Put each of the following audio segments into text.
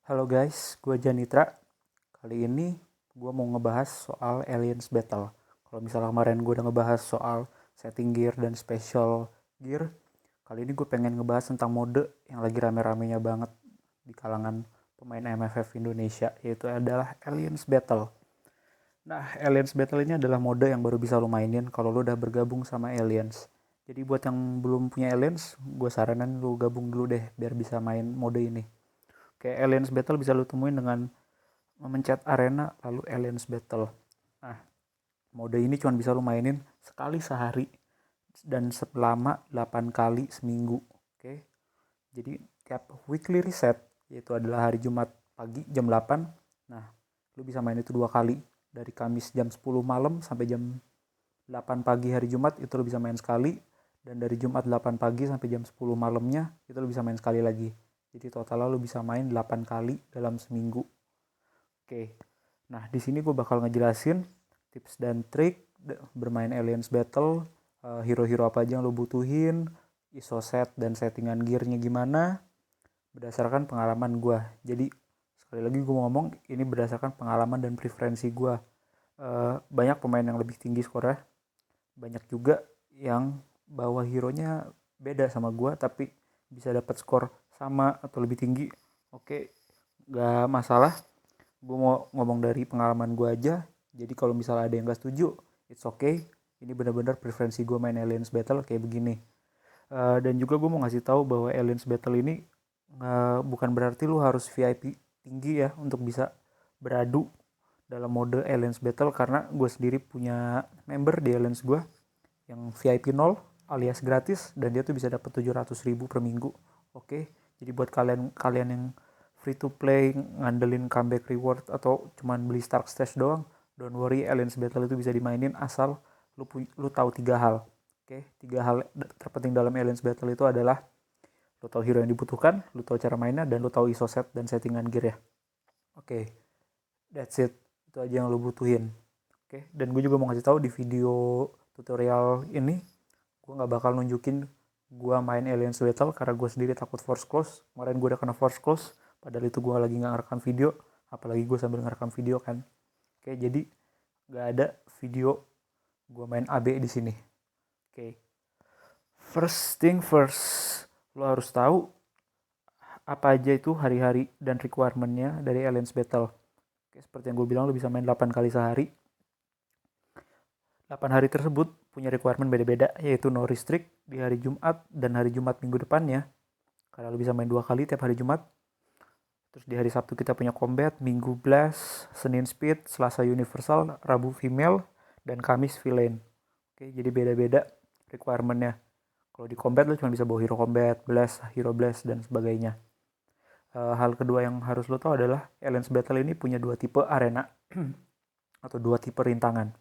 Halo guys, gue Janitra. Kali ini gue mau ngebahas soal Aliens Battle. Kalau misalnya kemarin gue udah ngebahas soal setting gear dan special gear, kali ini gue pengen ngebahas tentang mode yang lagi rame-ramenya banget di kalangan pemain MFF Indonesia, yaitu adalah Aliens Battle. Nah, Aliens Battle ini adalah mode yang baru bisa lo mainin kalau lo udah bergabung sama Aliens. Jadi buat yang belum punya Aliens, gue saranin lo gabung dulu deh biar bisa main mode ini. Kayak Aliens Battle bisa lo temuin dengan memencet arena lalu Aliens Battle. Nah, mode ini cuma bisa lo mainin sekali sehari dan selama 8 kali seminggu. Oke. Jadi tiap weekly reset, yaitu adalah hari Jumat pagi jam 8. Nah, lo bisa main itu 2 kali, dari Kamis jam 10 malam sampai jam 8 pagi hari Jumat itu lo bisa main sekali, dan dari Jumat 8 pagi sampai jam 10 malamnya itu lo bisa main sekali lagi. Jadi total lo bisa main 8 kali dalam seminggu. Oke. Nah, di sini gue bakal ngejelasin tips dan trik bermain Aliens Battle, hero-hero apa aja yang lo butuhin, ISO set dan settingan gearnya gimana, berdasarkan pengalaman gue. Jadi, sekali lagi gue mau ngomong, ini berdasarkan pengalaman dan preferensi gue. Banyak pemain yang lebih tinggi skornya, banyak juga yang bawa hero-nya beda sama gue, tapi bisa dapat skor sama atau lebih tinggi. Oke, gak masalah, gue mau ngomong dari pengalaman gue aja. Jadi kalau misalnya ada yang gak setuju, it's okay. Ini benar-benar preferensi gue main Aliens Battle kayak begini. Dan juga gue mau ngasih tahu bahwa Aliens Battle ini bukan berarti lu harus VIP tinggi ya untuk bisa beradu dalam mode Aliens Battle, karena gue sendiri punya member di Aliens gue yang VIP 0 alias gratis, dan dia tuh bisa dapat 700.000 per minggu. Oke, jadi buat kalian yang free to play ngandelin comeback reward atau cuman beli Stark Stage doang, don't worry, Aliens Battle itu bisa dimainin asal lu tahu 3 hal. Oke, 3 hal terpenting dalam Aliens Battle itu adalah lu tahu hero yang dibutuhkan, lu tahu cara mainnya, dan lu tahu ISO set dan settingan gear ya. Oke, that's it. Itu aja yang lu butuhin. Oke, dan gue juga mau ngasih tahu di video tutorial ini, gue nggak bakal nunjukin gue main Aliens Battle karena gue sendiri takut force close. Kemarin gue udah kena force close, padahal itu gue lagi nggak ngerekam video, apalagi gue sambil ngerekam video kan. Oke, jadi nggak ada video gue main AB di sini. Oke, first thing first, lo harus tahu apa aja itu hari-hari dan requirementnya dari Aliens Battle. Oke, seperti yang gue bilang, lo bisa main 8 kali sehari. 8 hari tersebut punya requirement beda-beda, yaitu no restrict di hari Jumat dan hari Jumat minggu depannya. Karena lo bisa main 2 kali tiap hari Jumat. Terus di hari Sabtu kita punya combat, Minggu blast, Senin speed, Selasa universal, Rabu female, dan Kamis villain. Oke, jadi beda-beda requirementnya. Kalau di combat lo cuma bisa bawa hero combat, blast, hero blast, dan sebagainya. Hal kedua yang harus lo tahu adalah Aliens Battle ini punya 2 tipe arena atau 2 tipe rintangan.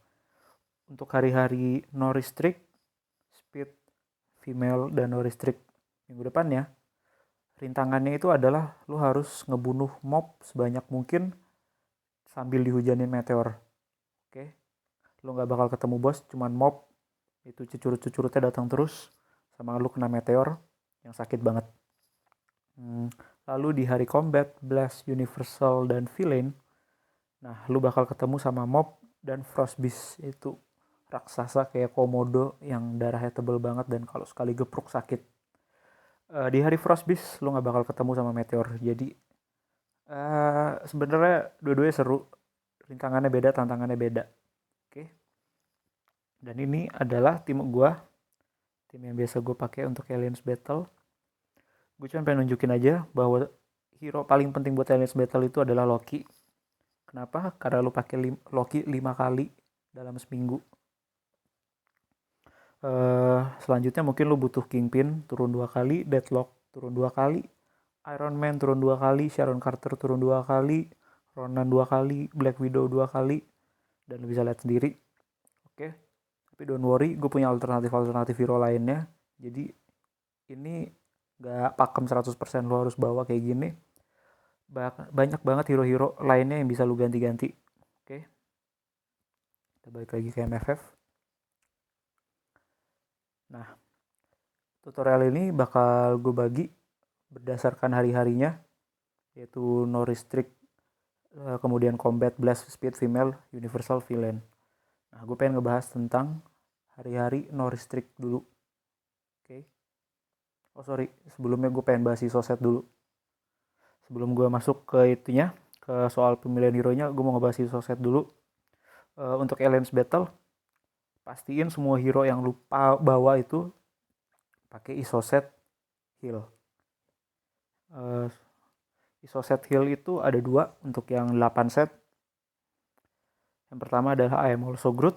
Untuk hari-hari no restrict, speed, female, dan no restrict minggu depannya, rintangannya itu adalah lu harus ngebunuh mob sebanyak mungkin sambil dihujanin meteor. Oke, lu nggak bakal ketemu bos, cuman mob itu cucurut-cucurutnya datang terus, sama lu kena meteor yang sakit banget. Lalu di hari combat, blast, universal, dan villain, nah lu bakal ketemu sama mob dan frost beast, itu raksasa kayak komodo yang darahnya tebel banget dan kalau sekali gepruk sakit. Di hari frost beast lu nggak bakal ketemu sama meteor. Jadi sebenarnya dua-duanya seru, rintangannya beda, tantangannya beda. Oke, dan ini adalah tim gue, tim yang biasa gue pakai untuk Aliens Battle. Gue cuma pengen nunjukin aja bahwa hero paling penting buat Aliens Battle itu adalah Loki. Kenapa? Karena lu pakai Loki 5 kali dalam seminggu. Selanjutnya mungkin lu butuh Kingpin turun 2 kali, Deadlock turun 2 kali, Iron Man turun 2 kali, Sharon Carter turun 2 kali, Ronan 2 kali, Black Widow 2 kali, dan lu bisa lihat sendiri. Oke, tapi don't worry, gue punya alternatif hero lainnya. Jadi ini gak pakem 100% lu harus bawa kayak gini. Banyak banget hero-hero lainnya yang bisa lu ganti-ganti. Oke, kita balik lagi ke MFF. Nah, tutorial ini bakal gue bagi berdasarkan hari-harinya. yaitu No Restrict, kemudian Combat Blast Speed Female Universal Villain. Nah, gue pengen ngebahas tentang hari-hari No Restrict dulu. Oke. Oh sorry, sebelumnya gue pengen bahas ISO set dulu. Sebelum gue masuk ke itunya, ke soal pemilihan hero-nya, gue mau ngebahas ISO set dulu. Untuk Aliens Battle, pastiin semua hero yang lu bawa itu pakai ISO set heal. ISO set heal itu ada 2 untuk yang 8 set. Yang pertama adalah I am also Groot.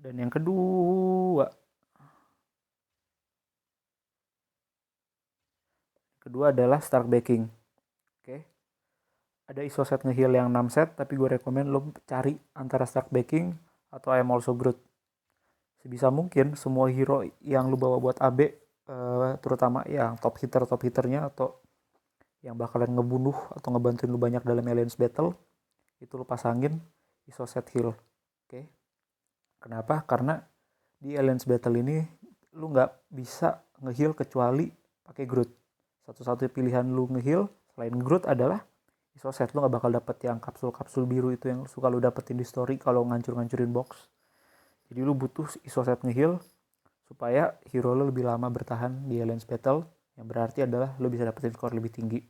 Dan yang kedua adalah Stark Backing. Oke. Ada ISO set ngeheal yang 6 set, tapi gue rekomen lo cari antara Stark Backing atau I am also Groot. Sebisa mungkin semua hero yang lu bawa buat AB, terutama yang top hitternya atau yang bakalan ngebunuh atau ngebantuin lu banyak dalam Aliens Battle, itu lu pasangin ISO set heal. Oke. Kenapa? Karena di Aliens Battle ini lu nggak bisa ngeheal kecuali pakai Groot. Satu-satunya pilihan lu ngeheal selain Groot adalah ISO set. Lu nggak bakal dapet yang kapsul biru itu yang suka lu dapetin di story kalau ngancur-ngancurin box. Jadi lu butuh ISO set ngeheal supaya hero lu lebih lama bertahan di Aliens Battle, yang berarti adalah lu bisa dapetin skor lebih tinggi.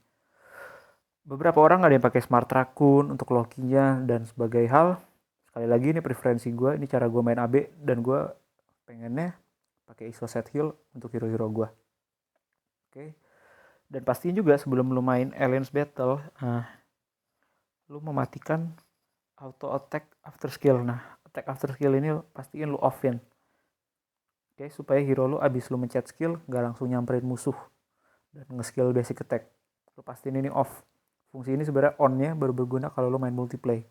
Beberapa orang ada yang pakai Smart Raccoon untuk Loki-nya dan sebagai hal. Sekali lagi ini preferensi gue, ini cara gue main AB, dan gue pengennya pakai ISO set heal untuk hero-hero gue. Oke. Dan pastiin juga sebelum lu main Aliens Battle, lu mematikan auto attack after skill. Nah, attack after skill ini pastiin lu offin. Oke, supaya hero lu abis lu mencet skill gak langsung nyamperin musuh dan nge-skill basic attack. Lu pastiin ini off. Fungsi ini sebenarnya on-nya baru berguna kalau lu main multiplay.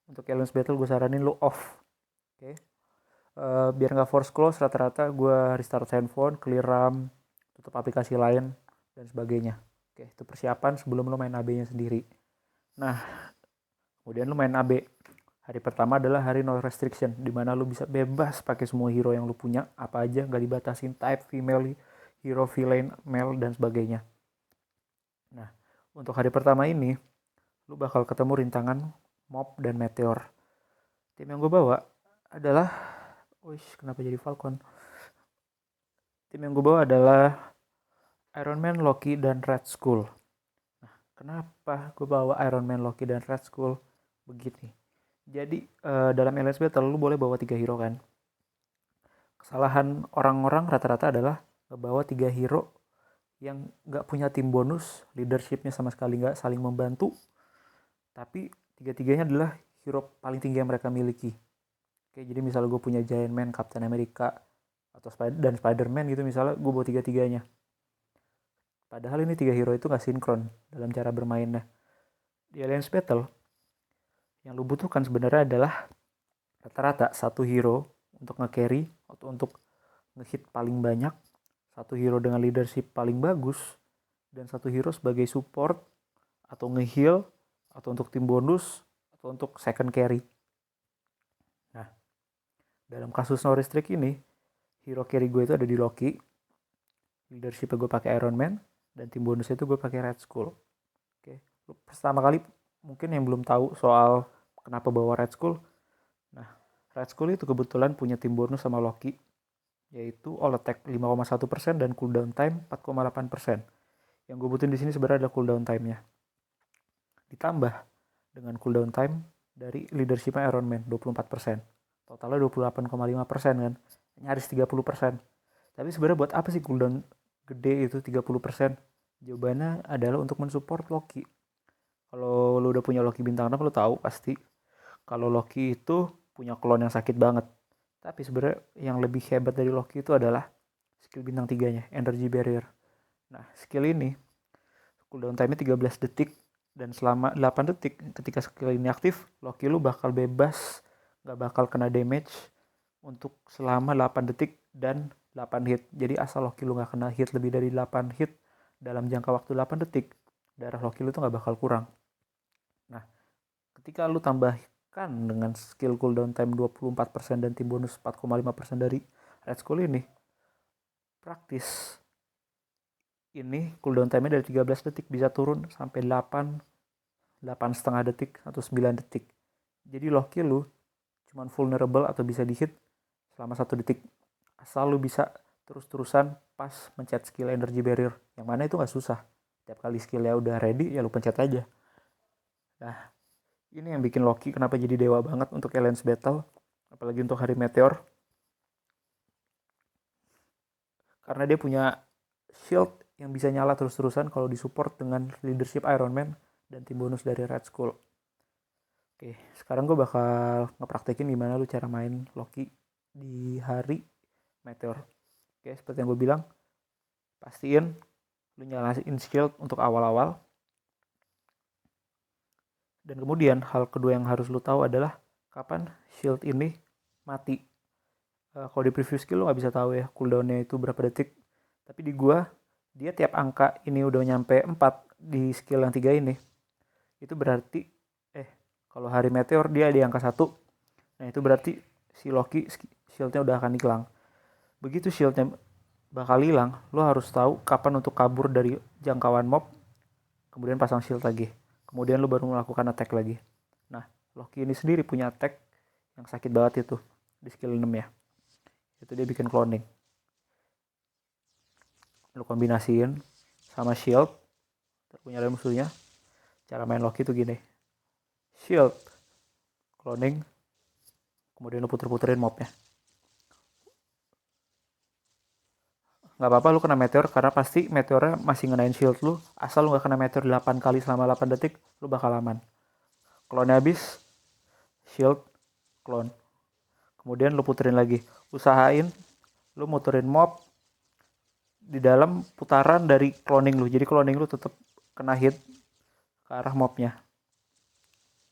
Untuk Aliens Battle gue saranin lu off. Oke. Biar gak force close, rata-rata gue restart handphone, clear RAM, tutup aplikasi lain, dan sebagainya. Oke, itu persiapan sebelum lu main AB-nya sendiri. Nah, kemudian lu main AB. Hari pertama adalah hari no restriction, dimana lu bisa bebas pakai semua hero yang lu punya, apa aja, gak dibatasin type, female, hero, villain, male, dan sebagainya. Nah, untuk hari pertama ini, lu bakal ketemu rintangan Mob dan Meteor. Tim yang gue bawa adalah, kenapa jadi Falcon? Tim yang gue bawa adalah Iron Man, Loki, dan Red Skull. Nah, kenapa gue bawa Iron Man, Loki, dan Red Skull? Begini. Jadi dalam Aliens Battle lu boleh bawa 3 hero kan. Kesalahan orang-orang rata-rata adalah bawa 3 hero yang gak punya tim bonus, leadershipnya sama sekali gak saling membantu, tapi 3-tiganya adalah hero paling tinggi yang mereka miliki. Oke, jadi misalnya gue punya Giant Man, Captain America, atau dan Spider-Man gitu, misalnya gue bawa 3-tiganya. Padahal ini 3 hero itu gak sinkron dalam cara bermainnya. Di Aliens Battle, yang lu butuhkan sebenarnya adalah rata-rata 1 hero untuk nge-carry atau untuk nge-hit paling banyak, 1 hero dengan leadership paling bagus, dan 1 hero sebagai support atau nge-heal atau untuk tim bonus atau untuk second carry. Nah, dalam kasus No Restrict ini, hero carry gue itu ada di Loki, leadership gue pakai Iron Man, dan tim bonus itu gue pakai Red Skull. Oke, pertama kali mungkin yang belum tahu soal kenapa bawa Red Skull. Nah, Red Skull itu kebetulan punya tim bonus sama Loki, yaitu all attack 5,1% dan cooldown time 4,8%. Yang gue butuhin di sini sebenarnya adalah cooldown time-nya. Ditambah dengan cooldown time dari leadership Iron Man 24%. Totalnya 28,5% kan. Nyaris 30%. Tapi sebenarnya buat apa sih cooldown gede itu 30%? Jawabannya adalah untuk mensupport Loki. Kalau lu udah punya Loki bintang 6, lu tahu pasti kalau Loki itu punya clone yang sakit banget. Tapi sebenarnya yang lebih hebat dari Loki itu adalah skill bintang 3-nya, Energy Barrier. Nah, skill ini cooldown time-nya 13 detik, dan selama 8 detik ketika skill ini aktif, Loki lu bakal bebas, gak bakal kena damage untuk selama 8 detik dan 8 hit. Jadi asal Loki lu gak kena hit lebih dari 8 hit dalam jangka waktu 8 detik, darah Loki lu tuh gak bakal kurang. Nah, ketika lu tambahkan dengan skill cooldown time 24% dan tim bonus 4,5% dari Red Skull ini, praktis ini cooldown time-nya dari 13 detik bisa turun sampai 8,5 detik atau 9 detik. Jadi Loki lu cuman vulnerable atau bisa di hit selama 1 detik. Asal lu bisa terus-terusan pas mencet skill energy barrier. Yang mana itu gak susah. Tiap kali skillnya udah ready ya lu pencet aja. Nah, ini yang bikin Loki kenapa jadi dewa banget untuk Aliens Battle. Apalagi untuk hari Meteor. Karena dia punya shield yang bisa nyala terus-terusan kalau disupport dengan leadership Iron Man dan tim bonus dari Red Skull. Oke, sekarang gue bakal ngepraktekin gimana lu cara main Loki di hari Meteor. Oke, seperti yang gue bilang, pastiin lu nyalain shield untuk awal-awal. Dan kemudian hal kedua yang harus lu tahu adalah kapan shield ini mati. Kalau di preview skill lu gak bisa tahu ya cooldownnya itu berapa detik. Tapi di gua, dia tiap angka ini udah nyampe 4 di skill yang 3 ini. Itu berarti, kalau hari Meteor dia di angka 1. Nah itu berarti si Loki shieldnya udah akan hilang. Begitu shieldnya bakal hilang, lo harus tahu kapan untuk kabur dari jangkauan mob. Kemudian pasang shield lagi. Kemudian lo baru melakukan attack lagi. Nah, Loki ini sendiri punya attack yang sakit banget itu di skill 6 ya. Itu dia bikin cloning. Lo kombinasiin sama shield punya dari musuhnya. Cara main Loki itu gini. Shield, cloning, kemudian lo puter-puterin mobnya. Gak apa-apa lu kena meteor karena pasti meteornya masih ngenain shield lu. Asal lu gak kena meteor 8 kali selama 8 detik, lu bakal aman. Clone habis, shield, clone. Kemudian lu puterin lagi. Usahain lu muterin mob di dalam putaran dari cloning lu. Jadi cloning lu tetap kena hit ke arah mobnya.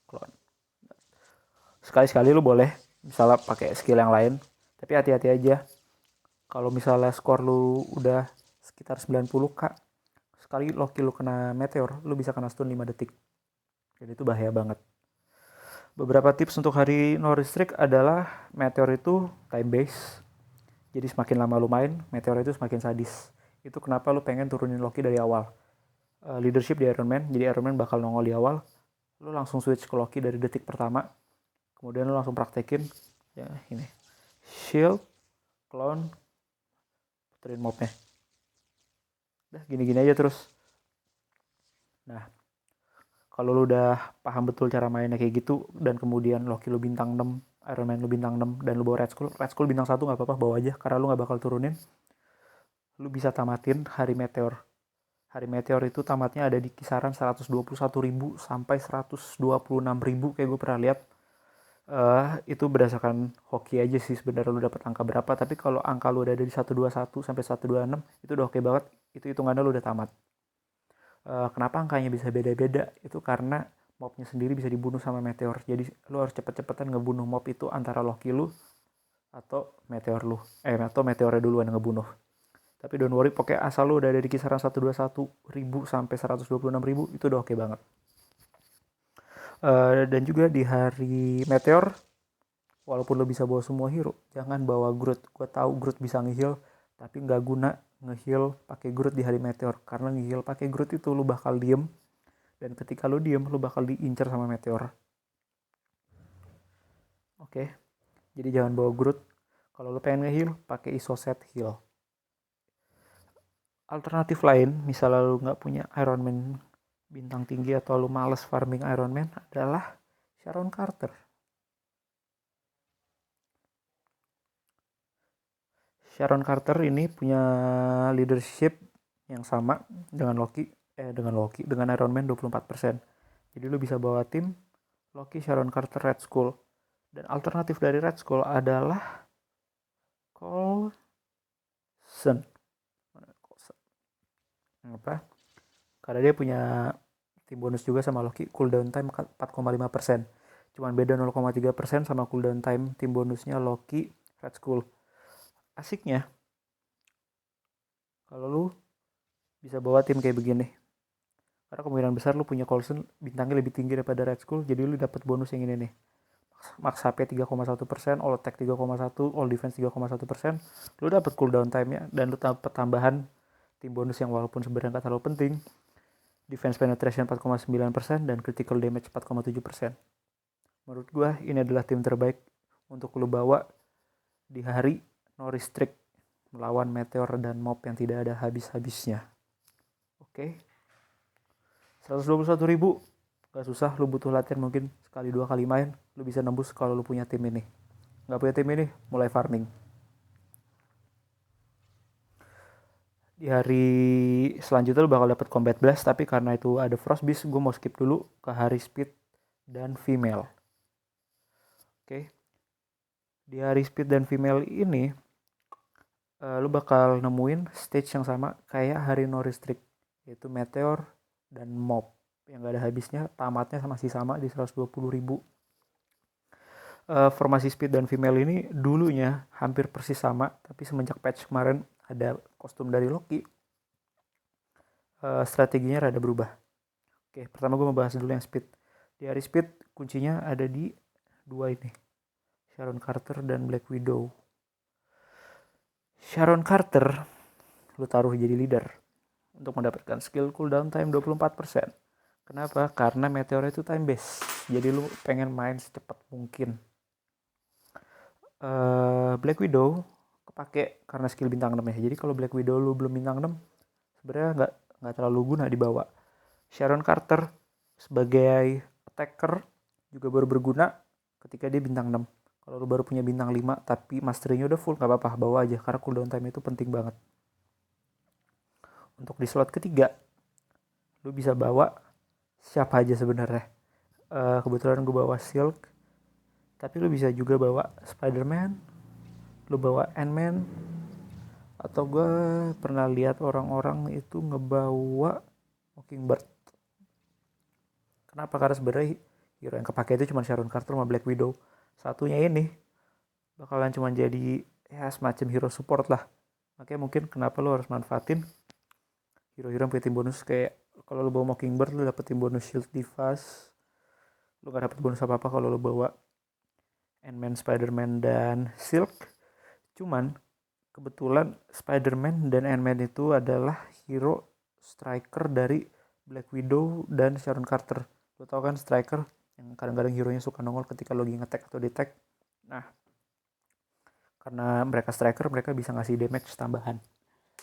Clone. Sekali-sekali lu boleh misalnya pakai skill yang lain, tapi hati-hati aja. Kalau misalnya skor lu udah sekitar 90k, sekali Loki lu kena meteor, lu bisa kena stun 5 detik. Dan itu bahaya banget. Beberapa tips untuk hari no restrict adalah meteor itu time base. Jadi semakin lama lu main, meteor itu semakin sadis. Itu kenapa lu pengen turunin Loki dari awal. Leadership di Iron Man, jadi Iron Man bakal nongol di awal. Lu langsung switch ke Loki dari detik pertama. Kemudian lu langsung praktekin ya ini. Shield, clone, puterin mobnya. Udah gini-gini aja terus. Nah, kalau lu udah paham betul cara mainnya kayak gitu dan kemudian Loki lu bintang 6, Iron Man lu bintang 6 dan lu bawa Red Skull bintang 1 gak apa-apa, bawa aja karena lu gak bakal turunin. Lu bisa tamatin hari Meteor. Hari Meteor itu tamatnya ada di kisaran 121.000 sampai 126.000 kayak gue pernah lihat. Itu berdasarkan hoki aja sih sebenarnya lu dapat angka berapa, tapi kalau angka lu udah ada di 121 sampai 126 itu udah oke banget. Itu hitungannya lu udah tamat. Kenapa angkanya bisa beda-beda? Itu karena mobnya sendiri bisa dibunuh sama meteor. Jadi lu harus cepet-cepetan ngebunuh mob itu antara Loki lu atau meteor lu. Atau meteornya duluan yang ngebunuh. Tapi don't worry, pokoknya asal lu udah ada di kisaran 121.000 sampai 126.000 itu udah oke banget. Dan juga di hari meteor, walaupun lo bisa bawa semua hero, jangan bawa Groot. Gue tahu Groot bisa nge-heal, tapi nggak guna nge-heal pakai Groot di hari meteor. Karena nge-heal pakai Groot itu lo bakal diem, dan ketika lo diem, lo bakal diincar sama meteor. Oke, jadi jangan bawa Groot. Kalau lo pengen nge-heal, pakai isoset heal. Alternatif lain, misalnya lo nggak punya Iron Man bintang tinggi atau lu males farming Iron Man, adalah Sharon Carter. Sharon Carter ini punya leadership yang sama dengan dengan Iron Man 24%. Jadi lu bisa bawa tim Loki, Sharon Carter, Red Skull. Dan alternatif dari Red Skull adalah Coulson. Apa? Karena dia punya tim bonus juga sama Loki, cooldown time 4,5%. Cuman beda 0,3% sama cooldown time tim bonusnya Loki, Red Skull. Asiknya, kalau lu bisa bawa tim kayak begini. Karena kemungkinan besar lu punya Coulson bintangnya lebih tinggi daripada Red Skull, jadi lu dapat bonus yang ini nih. Max HP 3,1%, all attack 3,1%, all defense 3,1%. Lu dapat cooldown time-nya dan lu dapat tambahan tim bonus yang walaupun sebenarnya nggak terlalu penting, defense penetration 4,9% dan critical damage 4,7%. Menurut gue ini adalah tim terbaik untuk lo bawa di hari no restrict melawan Meteor dan Mob yang tidak ada habis-habisnya. Oke. 121.000 gak susah, lu butuh latihan mungkin sekali 2 kali main, lu bisa nembus kalau lu punya tim ini. Gak punya tim ini, mulai farming. Di hari selanjutnya lu bakal dapet Combat Blast, tapi karena itu ada Frost Beast, gue mau skip dulu ke hari Speed dan Female. Oke. Di hari Speed dan Female ini, lu bakal nemuin stage yang sama kayak hari No Restrict, yaitu Meteor dan Mob yang gak ada habisnya, tamatnya masih sama di 120.000. Formasi Speed dan Female ini dulunya hampir persis sama, tapi semenjak patch kemarin ada kostum dari Loki, strateginya rada berubah. Oke, pertama gue mau bahas dulu yang Speed. Di hari Speed kuncinya ada di dua ini, Sharon Carter dan Black Widow. Sharon Carter lu taruh jadi leader untuk mendapatkan skill cooldown time 24%. Kenapa? Karena Meteor itu time base, jadi lu pengen main secepat mungkin. Black Widow kepake karena skill bintang 6 ya. Jadi kalau Black Widow lu belum bintang 6, sebenarnya nggak terlalu guna dibawa. Sharon Carter sebagai attacker juga baru berguna ketika dia bintang 6. Kalau lu baru punya bintang 5 tapi masteringnya udah full, nggak apa-apa, bawa aja karena cooldown time itu penting banget. Untuk di slot ketiga, lu bisa bawa siapa aja sebenarnya. Kebetulan gue bawa Silk, tapi lu bisa juga bawa Spider-Man, lu bawa Ant-Man, atau gue pernah lihat orang-orang itu ngebawa Mockingbird. Kenapa? Karena sebenarnya hero yang kepake itu cuma Sharon Carter sama Black Widow. Satunya ini bakalan cuma jadi ya semacam hero support lah. Makanya mungkin kenapa lu harus manfaatin hero-hero yang punya tim bonus. Kayak kalau lu bawa Mockingbird, lu dapet tim bonus Shield Divas. Lu gak dapet bonus apa-apa kalau lu bawa Ant-Man, Spider-Man, dan Silk. Cuman kebetulan Spider-Man dan Ant-Man itu adalah hero striker dari Black Widow dan Sharon Carter. Lo tau kan striker yang kadang-kadang hero-nya suka nongol ketika lo lagi nge-tag atau di-tag. Nah, karena mereka striker, mereka bisa ngasih damage tambahan.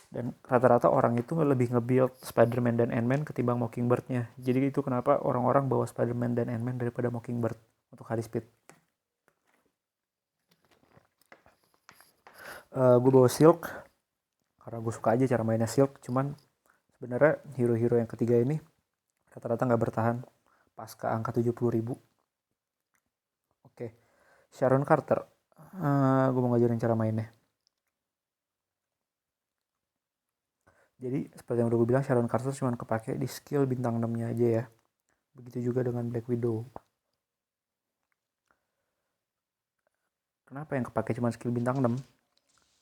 Dan rata-rata orang itu lebih nge-build Spider-Man dan Ant-Man ketimbang Mockingbird-nya. Jadi itu kenapa orang-orang bawa Spider-Man dan Ant-Man daripada Mockingbird untuk hari Speed. Gue bawa Silk karena gue suka aja cara mainnya Silk. Cuman sebenarnya hero-hero yang ketiga ini rata-rata nggak bertahan pasca angka 70.000. Oke, Sharon Carter, gue mau ngajarin cara mainnya. Jadi seperti yang udah gue bilang, Sharon Carter cuma kepake di skill bintang 6-nya aja ya. Begitu juga dengan Black Widow. Kenapa yang kepake cuma skill bintang 6?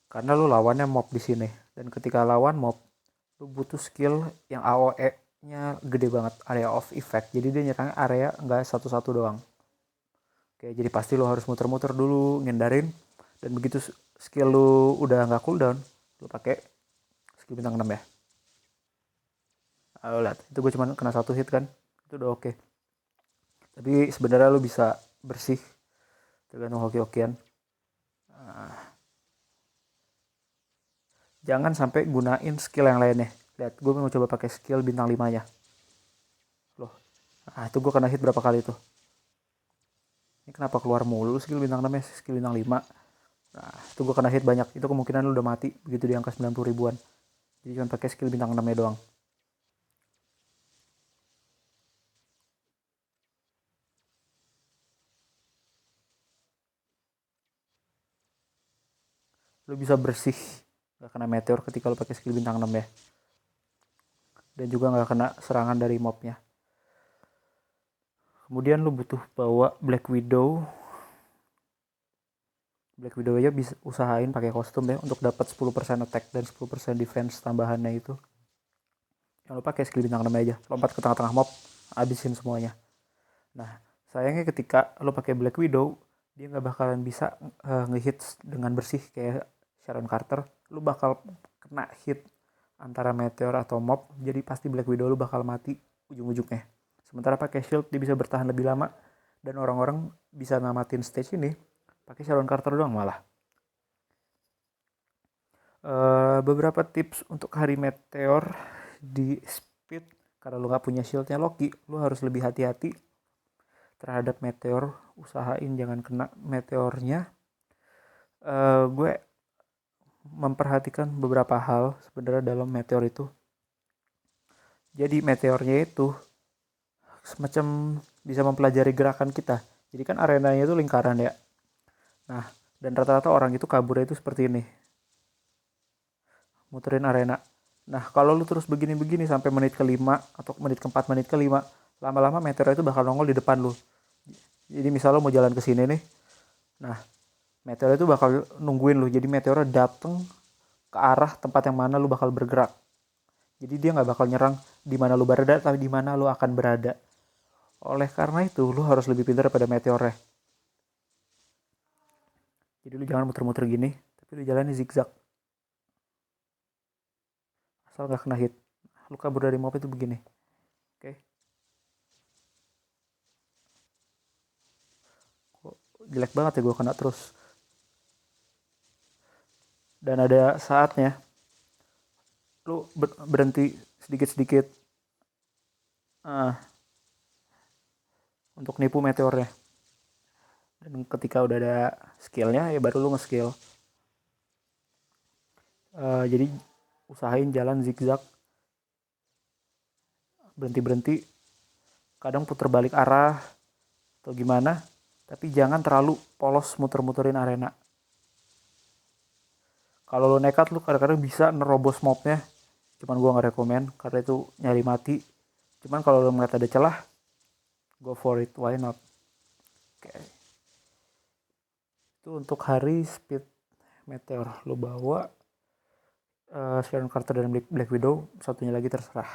Karena lu lawannya mob di sini, dan ketika lawan mob, lu butuh skill yang AOE-nya gede banget, area of effect. Jadi dia nyerang area nggak satu-satu doang. Oke, jadi pasti lu harus muter-muter dulu, ngindarin, dan begitu skill lu udah nggak cooldown, lu pakai skill bintang 6 ya. Ayo lihat, itu gue cuma kena 1 hit kan, itu udah oke. Tapi sebenarnya lu bisa bersih, tergantung hoki-hokian. Jangan sampai gunain skill yang lainnya. Lihat, gue mau coba pakai skill bintang 5-nya. Loh, itu gue kena hit berapa kali tuh. Ini kenapa keluar mulu skill bintang 6-nya, skill bintang 5. Nah, itu gue kena hit banyak. Itu kemungkinan lu udah mati begitu di angka 90 ribuan. Jadi cuma pakai skill bintang 6-nya doang. Lu bisa bersih, gak kena meteor ketika lu pakai skill bintang 6 ya. Dan juga gak kena serangan dari mobnya. Kemudian lu butuh bawa Black Widow. Black Widow aja bisa usahain pakai kostum ya untuk dapat 10% attack dan 10% defense tambahannya itu. Yang lu pakai skill bintang 6 aja, lompat ke tengah-tengah mob, habisin semuanya. Nah, sayangnya ketika lu pakai Black Widow, dia nggak bakalan bisa ngehit dengan bersih kayak Sharon Carter. Lu bakal kena hit antara meteor atau mob, jadi pasti Black Widow lu bakal mati ujung-ujungnya. Sementara pakai shield dia bisa bertahan lebih lama dan orang-orang bisa namatin stage ini pakai Sharon Carter doang malah. Beberapa tips untuk hari meteor di speed, karena lu nggak punya shieldnya Loki, lu harus lebih hati-hati terhadap meteor. Usahain jangan kena meteornya. Gue memperhatikan beberapa hal sebenarnya dalam meteor itu. Jadi meteornya itu semacam bisa mempelajari gerakan kita. Jadi kan arenanya itu lingkaran ya. Nah, dan rata-rata orang itu kaburnya itu seperti ini. Muterin arena. Nah, kalau lu terus begini-begini sampai menit ke-5 atau menit ke-4, menit ke-5, lama-lama meteor itu bakal nongol di depan lu. Jadi misal lu mau jalan ke sini nih. Nah, meteor itu bakal nungguin lu. Jadi meteornya dateng ke arah tempat yang mana lu bakal bergerak. Jadi dia nggak bakal nyerang di mana lu berada, tapi di mana lu akan berada. Oleh karena itu, lu harus lebih pintar pada meteornya. Jadi lu jangan muter-muter gini, tapi lu jalannya zigzag. Asal nggak kena hit. Lu kabur dari mob itu begini. Oke. Kok jelek banget ya gue kena terus. Dan ada saatnya lu berhenti sedikit-sedikit untuk nipu meteornya. Dan ketika udah ada skillnya ya baru lu nge-skill. Jadi usahain jalan zigzag, berhenti-berhenti, kadang puter balik arah atau gimana, tapi jangan terlalu polos muter-muterin arena. Kalau lo nekat lu kadang-kadang bisa nerobos mobnya, cuman gue nggak rekomen karena itu nyari mati. Cuman kalau lo ngeliat ada celah, go for it, why not. Oke. Itu untuk hari speed meteor. Lo bawa Sharon Carter dan Black Widow, satunya lagi terserah,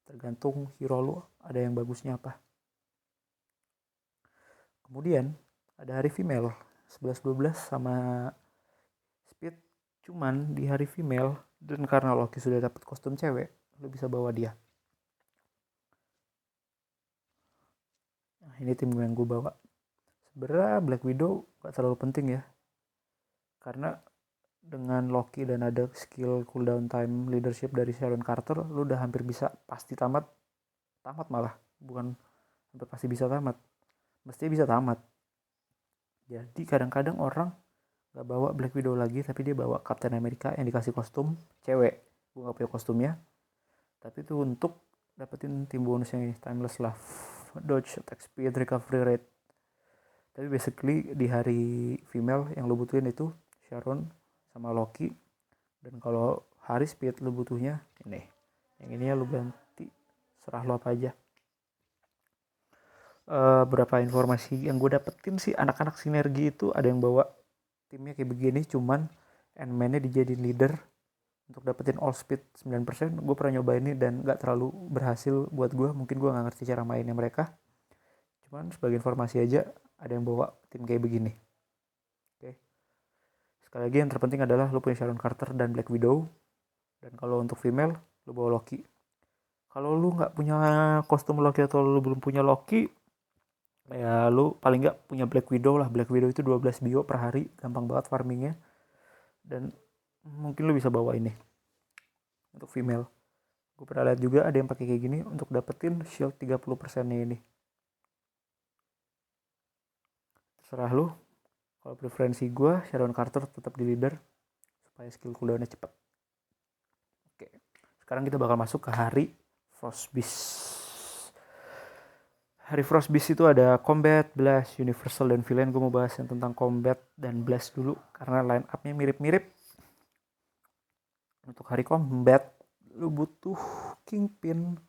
tergantung hero lo ada yang bagusnya apa. Kemudian ada hari female 11-12 sama speed, cuman di hari female dan karena Loki sudah dapat kostum cewek, lo bisa bawa dia. Nah, ini tim yang gue bawa. Sebenarnya Black Widow gak terlalu penting ya, karena dengan Loki dan ada skill cooldown time leadership dari Sharon Carter, lu udah hampir bisa pasti tamat malah, bukan hampir pasti bisa tamat, mesti bisa tamat. Jadi kadang-kadang orang gak bawa Black Widow lagi, tapi dia bawa Captain America yang dikasih kostum cewek. Gue gak punya kostumnya, tapi itu untuk dapetin tim bonusnya ini, Timeless Love, Dodge, Attack Speed, Recovery Rate. Tapi basically di hari female yang lo butuhin itu Sharon sama Loki. Dan kalau hari speed lo butuhnya ini. Yang ini ya lo ganti, serah lo apa aja. Berapa informasi yang gue dapetin sih, anak-anak sinergi itu ada yang bawa timnya kayak begini, cuman Ant-Man-nya dijadiin leader untuk dapetin all speed 9%. Gue pernah nyoba ini dan gak terlalu berhasil buat gue. Mungkin gue gak ngerti cara mainnya mereka. Cuman sebagai informasi aja, ada yang bawa tim kayak begini. Oke. Sekali lagi yang terpenting adalah lo punya Sharon Carter dan Black Widow. Dan kalau untuk female, lo bawa Loki. Kalau lo nggak punya kostum Loki atau lo belum punya Loki, ya lo paling nggak punya Black Widow lah. Black Widow itu 12 bio per hari, gampang banget farmingnya. Dan mungkin lo bisa bawa ini untuk female. Gue pernah lihat juga ada yang pakai kayak gini untuk dapetin shield 30%-nya ini. Terserah lo. Kalau preferensi gue, Sharon Carter tetap di leader supaya skill cooldownnya cepet. Oke, sekarang kita bakal masuk ke hari Frostbeast. Hari Frostbeast itu ada Combat, Blast, Universal, dan Villain. Gue mau bahas yang tentang Combat dan Blast dulu karena line up-nya mirip-mirip. Untuk hari Combat, lu butuh Kingpin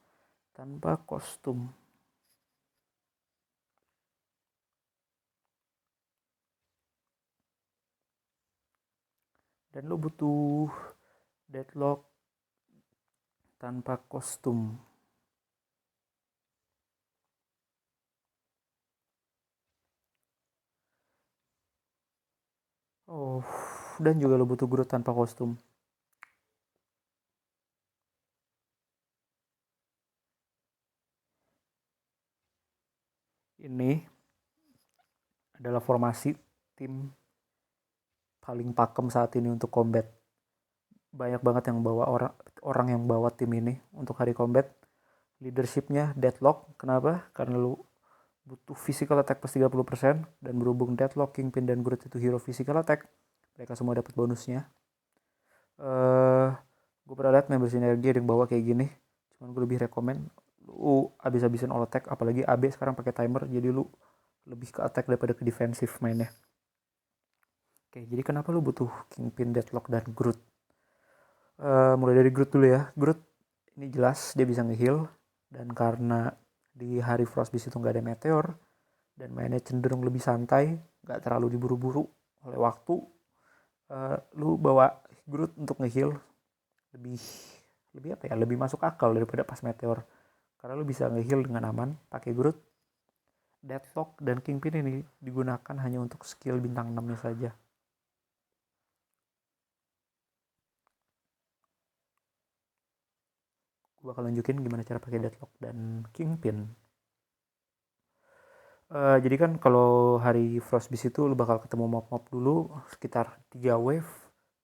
tanpa kostum. Dan lu butuh Deadlock tanpa kostum. Oh, dan juga lu butuh Groot tanpa kostum. ini adalah formasi tim paling pakem saat ini untuk combat. Banyak banget yang bawa orang yang bawa tim ini untuk hari combat. Leadershipnya Deadlock. Kenapa? Karena lu butuh physical attack plus 30%, dan berhubung Deadlock, Kingpin, dan Groot itu hero physical attack, mereka semua dapat bonusnya. Gue pernah liat member sinergi ada yang bawa kayak gini, cuman gue lebih rekomen lu abis-abisan all attack, apalagi AB sekarang pakai timer, jadi lu lebih ke attack daripada ke defensif mainnya. Oke, jadi kenapa lu butuh Kingpin, Deadlock, dan Groot? Mulai dari Groot dulu ya. Groot ini jelas dia bisa nge-heal, dan karena di hari Frostbeast itu nggak ada meteor dan mainnya cenderung lebih santai, nggak terlalu diburu-buru oleh waktu, lu bawa Groot untuk nge-heal lebih masuk akal daripada pas meteor, karena lu bisa nge-heal dengan aman pakai Groot. Deadlock dan Kingpin ini digunakan hanya untuk skill bintang 6-nya saja. Gue bakal nunjukin gimana cara pakai Deadlock dan Kingpin. Jadi kan kalau hari Frostbeast itu lu bakal ketemu mob-mob dulu sekitar 3 wave,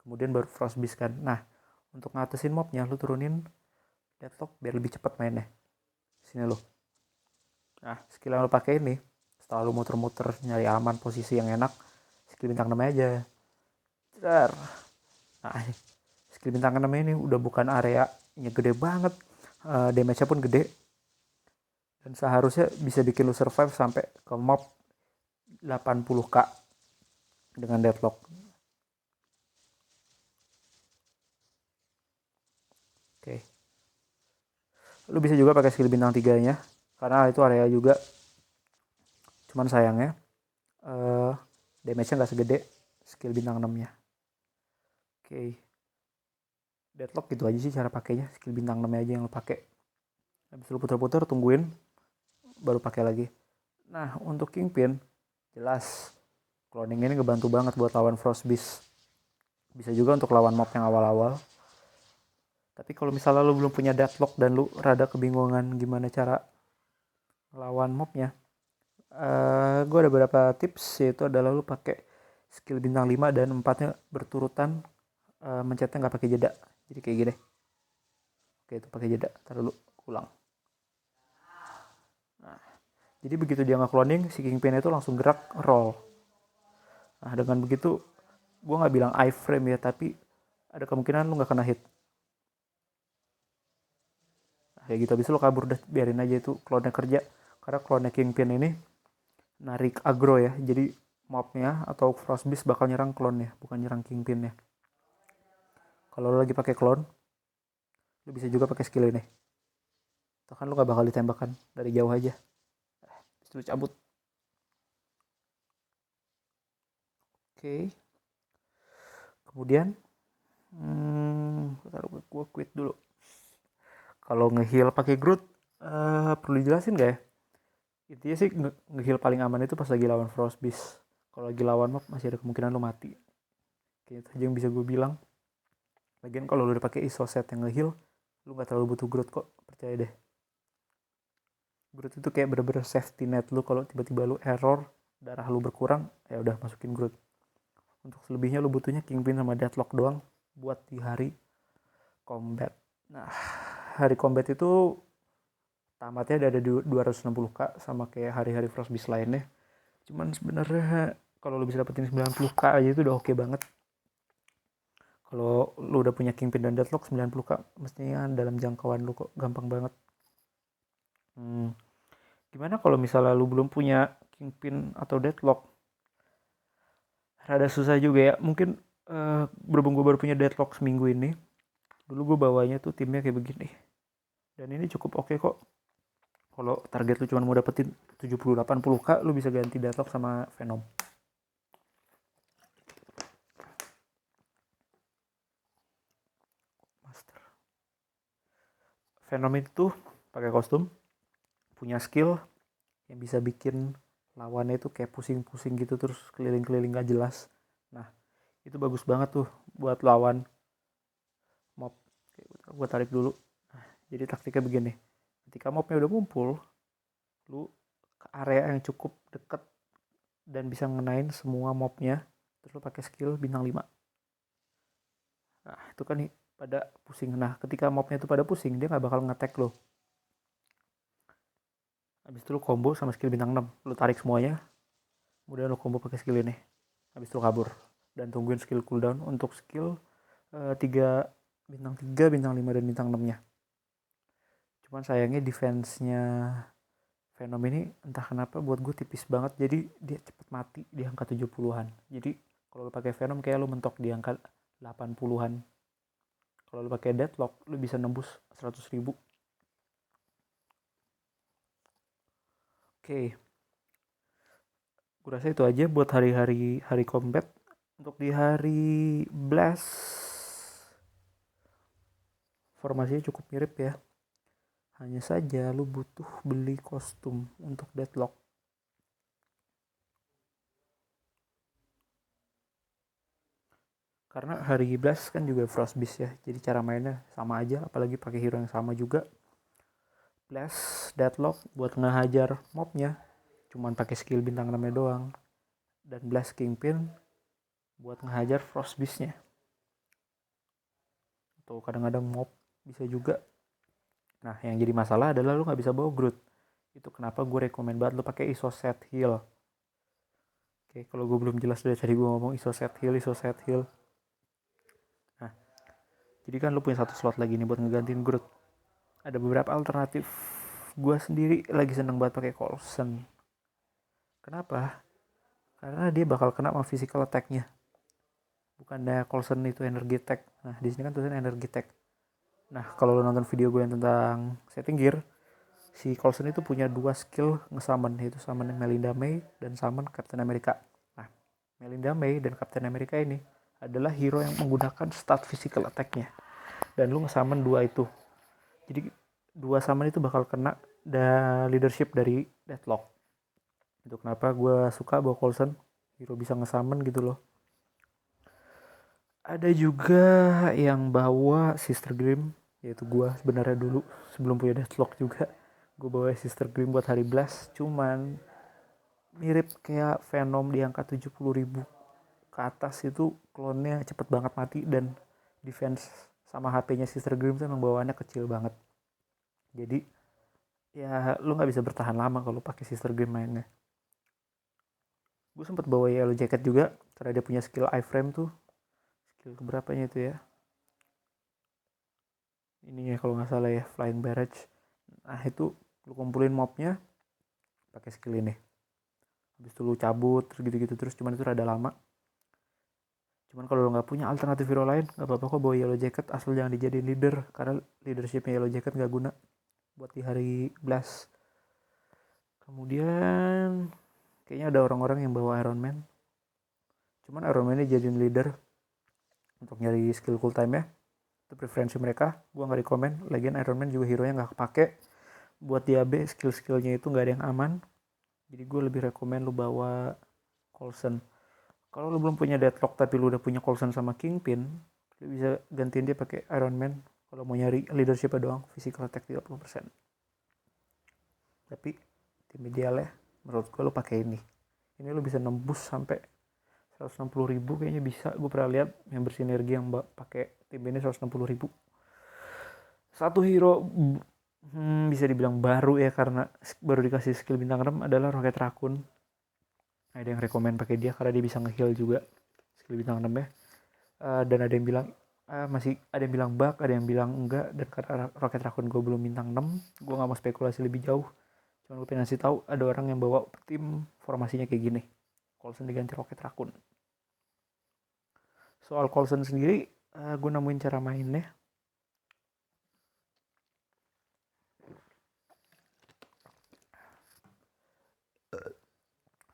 kemudian baru Frostbeast kan. Nah, untuk ngatasin mobnya lu turunin Deadlock biar lebih cepat mainnya. Sini lu. Nah, skill yang lu pakai ini, setelah lu muter-muter nyari aman posisi yang enak, skill bintang 6 aja. Dar. Nah, skill bintang 6 ini udah bukan areanya gede banget, damage-nya pun gede, dan seharusnya bisa bikin lu survive sampai ke mob 80k dengan Deadlock. Oke. Lu bisa juga pakai skill bintang 3-nya, karena itu area juga. Cuman sayangnya damage-nya nggak segede skill bintang 6-nya. Oke. Deadlock gitu aja sih cara pakainya, skill bintang 6 aja yang lu pakai. Habis lu puter-puter, tungguin, baru pakai lagi. Nah, untuk Kingpin, jelas cloning ini ngebantu banget buat lawan Frostbeast. Bisa juga untuk lawan mob yang awal-awal. Tapi kalau misalnya lu belum punya Deadlock dan lu rada kebingungan gimana cara lawan mobnya, gue ada beberapa tips, yaitu adalah lu pakai skill bintang 5 dan 4-nya berturutan, mencetnya nggak pakai jeda. Jadi kayak gini. Oke, itu pakai jeda. Ntar dulu, ulang. Nah, jadi begitu dia nge-cloning, si Kingpin itu langsung gerak roll. Nah, dengan begitu, gue nggak bilang iframe ya, tapi ada kemungkinan lu nggak kena hit. Nah, kayak gitu, habis lu kabur, udah biarin aja itu clone-nya kerja. Karena clone Kingpin ini narik aggro ya, jadi mobnya atau Frostbeast bakal nyerang clone-nya, bukan nyerang Kingpin-nya. Kalau lu lagi pakai clone, lu bisa juga pakai skill ini. Tuh kan lu gak bakal ditembakkan dari jauh aja. Terus lu cabut. Oke. Kemudian, gue quit dulu. Kalau nge-heal pakai Groot, perlu dijelasin gak ya? Intinya sih nge-heal paling aman itu pas lagi lawan Frostbeast. Kalau lagi lawan mob masih ada kemungkinan lu mati. Kayak itu aja yang bisa gue bilang. Lagian kalau lu udah pakai ISO set yang nge-heal, lu gak terlalu butuh Groot kok, percaya deh. Groot itu kayak bener-bener safety net lu, kalau tiba-tiba lu error, darah lu berkurang, ya udah masukin Groot. Untuk selebihnya lu butuhnya Kingpin sama Deadlock doang buat di hari combat. Nah, hari combat itu tamatnya ada 260k sama kayak hari-hari Frostbeast lainnya. Cuman sebenarnya kalau lu bisa dapetin 90k aja itu udah oke banget. Kalau lu udah punya Kingpin dan Deadlock, 90k mestinya dalam jangkauan lu kok, gampang banget. Gimana kalau misalnya lu belum punya Kingpin atau Deadlock? Rada susah juga ya. Mungkin berhubung gue baru punya Deadlock seminggu ini, dulu gue bawanya tuh timnya kayak begini. Dan ini cukup oke kok. Kalau target lu cuma mau dapetin 70-80k, lu bisa ganti Deadlock sama Venom. Master. Venom itu pakai kostum, punya skill yang bisa bikin lawannya itu kayak pusing-pusing gitu, terus keliling-keliling gak jelas. Nah, itu bagus banget tuh buat lawan mob. Gue tarik dulu. Nah, jadi taktiknya begini. Ketika mobnya udah ngumpul, lu ke area yang cukup deket dan bisa ngenain semua mobnya, terus lo pakai skill bintang 5. Nah itu kan nih pada pusing. Nah ketika mobnya itu pada pusing, dia nggak bakal nge-attack lo. Habis itu lo combo sama skill bintang 6, lo tarik semuanya, kemudian lo combo pakai skill ini, habis itu kabur dan tungguin skill cooldown untuk skill 3 bintang 3, bintang 5 dan bintang 6 nya. Cuman sayangnya defense-nya Venom ini entah kenapa buat gue tipis banget, jadi dia cepet mati di angka 70-an. Jadi kalau lo pakai Venom kayak lo mentok di angka 80-an. Kalau lo pakai Deadlock lo bisa nembus 100.000. Oke. Gue rasa itu aja buat hari combat. Untuk di hari Blast formasinya cukup mirip ya. Hanya saja lu butuh beli kostum untuk Deadlock. Karena hari Blast kan juga Frostbeast ya. Jadi cara mainnya sama aja, apalagi pakai hero yang sama juga. Blast Deadlock buat ngehajar mobnya cuman pakai skill bintang 6 doang. Dan Blast Kingpin buat ngehajar Frostbeast-nya. Atau kadang-kadang mob bisa juga. Nah yang jadi masalah adalah lu gak bisa bawa Groot. Itu kenapa gue rekomen banget lu pakai ISO set heal. Oke, kalau gue belum jelas dari tadi gue ngomong ISO set heal. Nah, jadi kan lu punya satu slot lagi nih buat ngegantiin Groot. Ada beberapa alternatif. Gue sendiri lagi seneng banget pakai Coulson. Kenapa? Karena dia bakal kena sama physical attack-nya. Bukannya Coulson itu energy attack. Nah, di sini kan tulisannya energy attack. Nah, kalau lo nonton video gue yang tentang setting gear, si Coulson itu punya 2 skill nge-summon, yaitu summon Melinda May dan summon Captain America. Nah, Melinda May dan Captain America ini adalah hero yang menggunakan stat physical attack-nya. Dan lu nge-summon 2 itu. Jadi 2 summon itu bakal kena leadership dari Deadlock. Itu kenapa gue suka bawa Coulson, hero bisa nge-summon gitu loh. Ada juga yang bawa Sister Grimm, yaitu gue sebenarnya dulu sebelum punya Deathlock juga. Gue bawa Sister Grimm buat hari Blast, cuman mirip kayak Venom di angka 70.000 ke atas itu klonnya cepet banget mati dan defense sama HP-nya Sister Grimm tuh emang bawaannya kecil banget. Jadi ya lu nggak bisa bertahan lama kalau pakai Sister Grimm mainnya. Gue sempet bawa Yellow Jacket juga karena dia punya skill iframe tuh, skill keberapanya itu ya, ini ya kalau nggak salah ya, Flying Barrage. Nah itu lu kumpulin mobnya pakai skill ini, habis itu lu cabut terus gitu-gitu terus, cuman itu rada lama. Cuman kalau lu nggak punya alternatif hero lain nggak apa-apa kok bawa Yellow Jacket, asal jangan dijadiin leader karena leadershipnya Yellow Jacket nggak guna buat di hari Blast. Kemudian kayaknya ada orang-orang yang bawa Iron Man, cuman Iron Man ini jadiin leader untuk nyari skill cool time ya, itu preferensi mereka, gue nggak rekomen. Lagian Iron Man juga hero nya nggak kepake buat di AB, skill-skillnya itu nggak ada yang aman. Jadi gue lebih rekomen lu bawa Coulson. Kalau lu belum punya Deadlock tapi lu udah punya Coulson sama Kingpin, lu bisa gantiin dia pakai Iron Man kalau mau nyari leadership doang, physical attack 30%. Tapi tim ideal ya menurut gue lu pakai ini lu bisa nembus sampai 160.000 kayaknya bisa. Gue pernah lihat yang bersinergi yang pakai tim ini 160.000. Satu hero bisa dibilang baru ya karena baru dikasih skill bintang 6 adalah Rocket Raccoon. Ada yang rekomen pakai dia karena dia bisa nge-heal juga skill bintang 6 ya. Dan ada yang bilang masih ada yang bilang bug, ada yang bilang enggak, dan karena Rocket Raccoon gue belum bintang 6, gue gak mau spekulasi lebih jauh. Cuma gue pengen ngasih tahu ada orang yang bawa tim formasinya kayak gini, Coulson diganti Rocket Raccoon. Soal Coulson sendiri, gue nemuin cara mainnya.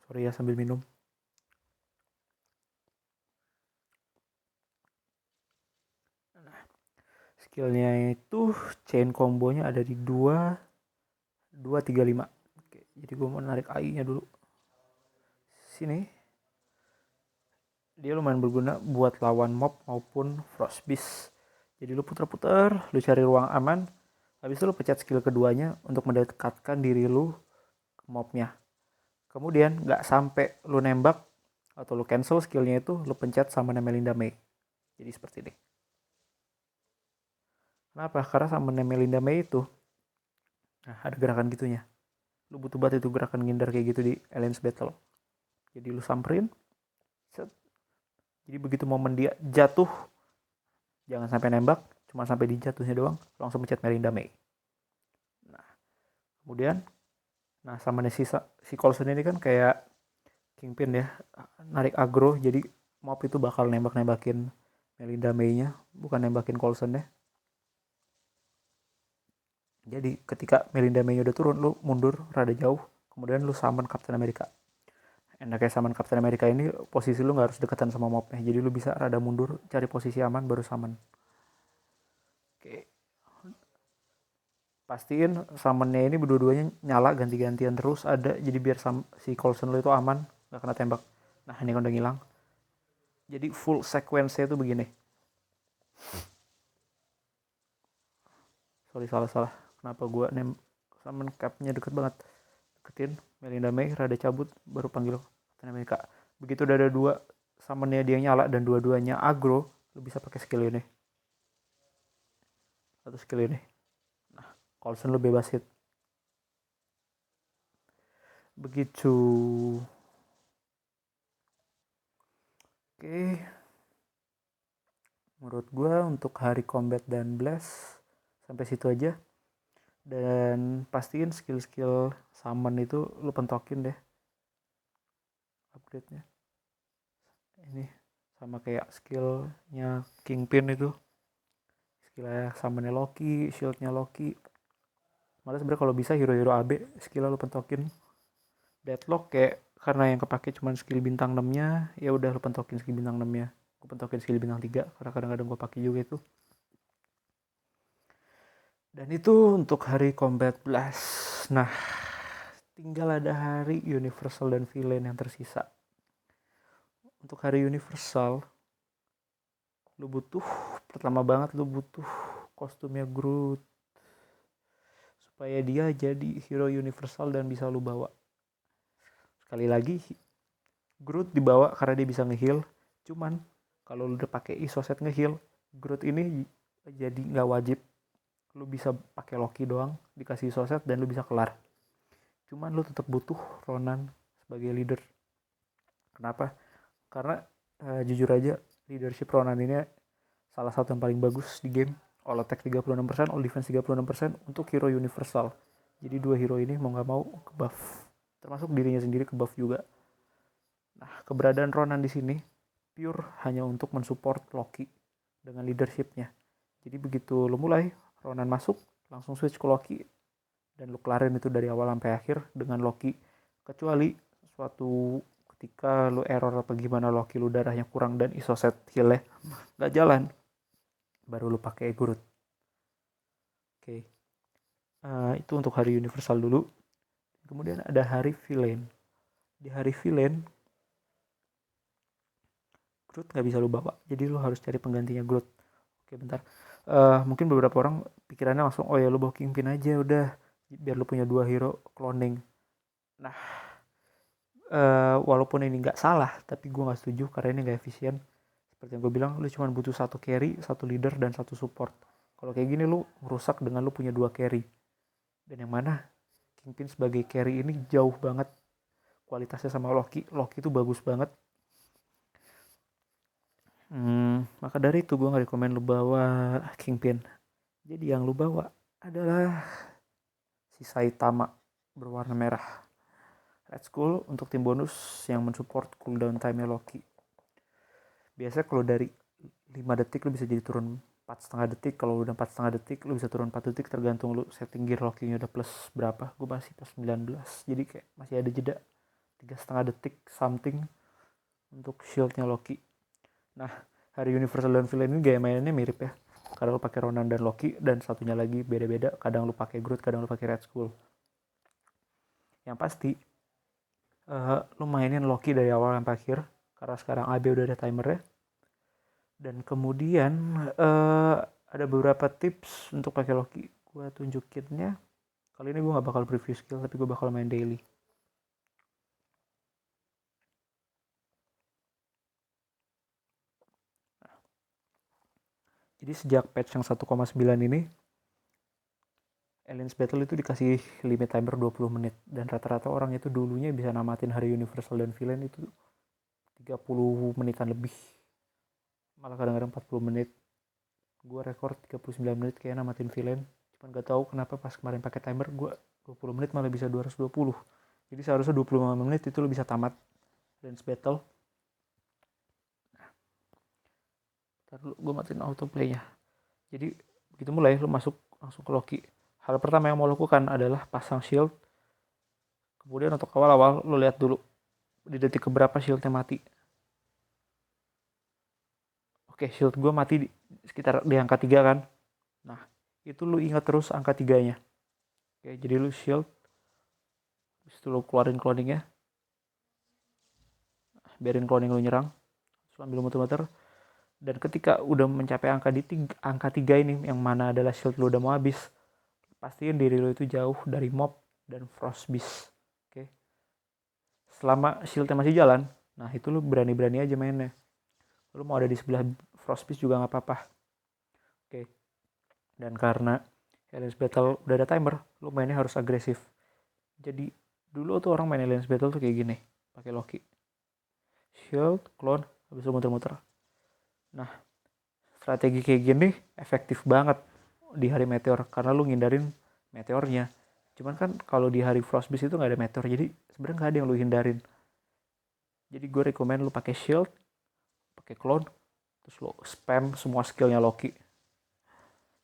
Sorry ya sambil minum. Nah, skillnya itu chain combonya ada di 2, 3, 5. Oke, jadi gue mau narik AI-nya dulu. Sini. Dia lumayan berguna buat lawan mob maupun Frostbeast. Jadi lu putar-putar, lu cari ruang aman, habis itu lu pencet skill keduanya untuk mendekatkan diri lu mobnya. Kemudian nggak sampai lu nembak atau lu cancel skillnya itu, lu pencet summon Melinda May. Jadi seperti ini. Kenapa? Karena summon Melinda May itu ada gerakan gitunya. Lu butuh banget itu gerakan ngindar kayak gitu di Aliens Battle. Jadi lu samperin, set. Jadi begitu momen dia jatuh, jangan sampai nembak, cuma sampai di jatuhnya doang, langsung pencet Melinda May. Nah, kemudian sama si Coulson ini kan kayak Kingpin ya, narik aggro, jadi mob itu bakal nembak-nembakin Melinda May-nya, bukan nembakin Coulson ya. Jadi ketika Melinda May udah turun, lu mundur rada jauh, kemudian lu summon Captain America. Enaknya summon Captain America ini, posisi lu gak harus dekatan sama mobnya, jadi lu bisa rada mundur, cari posisi aman, baru summon. Oke. Pastiin summonnya ini berdua-duanya nyala ganti-gantian terus ada, jadi biar si Coulson lu itu aman, gak kena tembak. Nah ini kan udah ngilang. Jadi full sequence-nya itu begini. Sorry salah. Kenapa gue summon cap-nya deket banget. Deketin Melinda May, rada cabut, baru panggil Captain America. Begitu udah ada dua summonnya dia nyala dan dua-duanya aggro, lu bisa pakai skill ini. Satu skill ini. Nah, Coulson lu bebas hit. Begitu. Oke. Menurut gue untuk hari combat dan blast sampai situ aja. Dan pastiin skill-skill summon itu lu pentokin deh upgrade-nya. Ini sama kayak skillnya Kingpin itu, skillnya summonnya Loki, shieldnya Loki. Malah sebenernya kalau bisa hero-hero AB skillnya lu pentokin. Deadlock kayak karena yang kepake cuma skill bintang 6 nya, ya udah lu pentokin skill bintang 6 nya. Gue pentokin skill bintang 3 karena kadang-kadang gue pakai juga itu. Dan itu untuk hari combat blast. Nah, tinggal ada hari universal dan villain yang tersisa. Untuk hari universal, lu butuh, pertama banget lu butuh kostumnya Groot. Supaya dia jadi hero universal dan bisa lu bawa. Sekali lagi, Groot dibawa karena dia bisa nge-heal. Cuman, kalau lu udah pakai ISO set nge-heal, Groot ini jadi gak wajib. Lu bisa pakai Loki doang, dikasih ISO set dan lu bisa kelar. Cuman lu tetap butuh Ronan sebagai leader. Kenapa? Karena jujur aja leadership Ronan ini salah satu yang paling bagus di game. All attack 36%, all defense 36% untuk hero universal. Jadi dua hero ini mau gak mau ke buff. Termasuk dirinya sendiri ke buff juga. Nah, keberadaan Ronan di sini pure hanya untuk mensupport Loki dengan leadershipnya. Jadi begitu lu mulai, Ronan masuk, langsung switch ke Loki. Dan lu kelarin itu dari awal sampai akhir dengan Loki. Kecuali suatu ketika lu error apa gimana, Loki lu darahnya kurang dan ISO set healnya gak jalan, baru lu pakai Groot. Oke. Itu untuk hari universal dulu. Kemudian ada hari villain. Di hari villain, Groot gak bisa lu bawa, jadi lu harus cari penggantinya Groot. Oke, bentar. Mungkin beberapa orang pikirannya langsung, oh ya lu bawa Kingpin aja udah, biar lu punya dua hero cloning. Nah, walaupun ini gak salah, tapi gue gak setuju karena ini gak efisien. Seperti yang gue bilang, lu cuma butuh satu carry, satu leader, dan satu support. Kalau kayak gini lu merusak dengan lu punya dua carry. Dan yang mana Kingpin sebagai carry ini jauh banget kualitasnya sama Loki. Loki itu bagus banget. Maka dari itu gue gak rekomen lu bawa Kingpin. Jadi yang lu bawa adalah si Saitama berwarna merah. Red Skull untuk tim bonus yang mensupport cooldown time-nya Loki. Biasanya kalau dari 5 detik lu bisa jadi turun 4,5 detik. Kalau udah 4,5 detik lu bisa turun 4 detik tergantung lu setting gear Loki-nya udah plus berapa. Gue masih plus 19. Jadi kayak masih ada jeda 3,5 detik something untuk shieldnya Loki. Nah, hari universal dan villain ini gaya mainnya mirip ya. Kadang lu pakai Ronan dan Loki, dan satunya lagi beda-beda. Kadang lu pakai Groot, kadang lu pakai Red Skull. Yang pasti lu mainin Loki dari awal sampai akhir karena sekarang AB udah ada timernya. Dan kemudian ada beberapa tips untuk pakai Loki. Gue tunjukinnya. Kali ini gue gak bakal preview skill, tapi gue bakal main daily. Jadi sejak patch yang 1,9 ini, Aliens Battle itu dikasih limit timer 20 menit. Dan rata-rata orang itu dulunya bisa namatin hari Universal dan Villain itu 30 menitan lebih. Malah kadang-kadang 40 menit. Gue rekor 39 menit kayak namatin Villain. Cuman gak tahu kenapa pas kemarin pakai timer gue 20 menit malah bisa 220. Jadi seharusnya 25 menit itu lo bisa tamat Aliens Battle. Ntar dulu gue matiin autoplay-nya. Jadi begitu mulai lo masuk langsung ke Loki. Hal pertama yang mau lakukan adalah pasang shield. Kemudian untuk awal-awal lo lihat dulu di detik keberapa shieldnya mati. Oke, shield gue mati sekitar di angka 3 kan. Nah, itu lu ingat terus angka 3-nya. Oke, jadi lu shield. Terus itu lu keluarin cloningnya. Biarin cloning lu nyerang. Terus ambil muter-muter. Dan ketika udah mencapai angka 3 ini, yang mana adalah shield lu udah mau habis, pastiin diri lu itu jauh dari mob dan frost beast. Oke. Selama shieldnya masih jalan, nah itu lu berani-berani aja mainnya. Lu mau ada di sebelah frost beast juga gak apa-apa. Oke. Dan karena Aliens Battle udah ada timer, lu mainnya harus agresif. Jadi dulu tuh orang main Aliens Battle tuh kayak gini, pakai Loki, shield, clone, habis lu muter-muter. Nah, strategi kayak gini efektif banget di hari meteor karena lu ngindarin meteornya. Cuman kan kalau di hari frost beast itu nggak ada meteor, jadi sebenarnya nggak ada yang lu hindarin. Jadi gue rekomen lu pakai shield, pakai clone, terus lu spam semua skillnya Loki.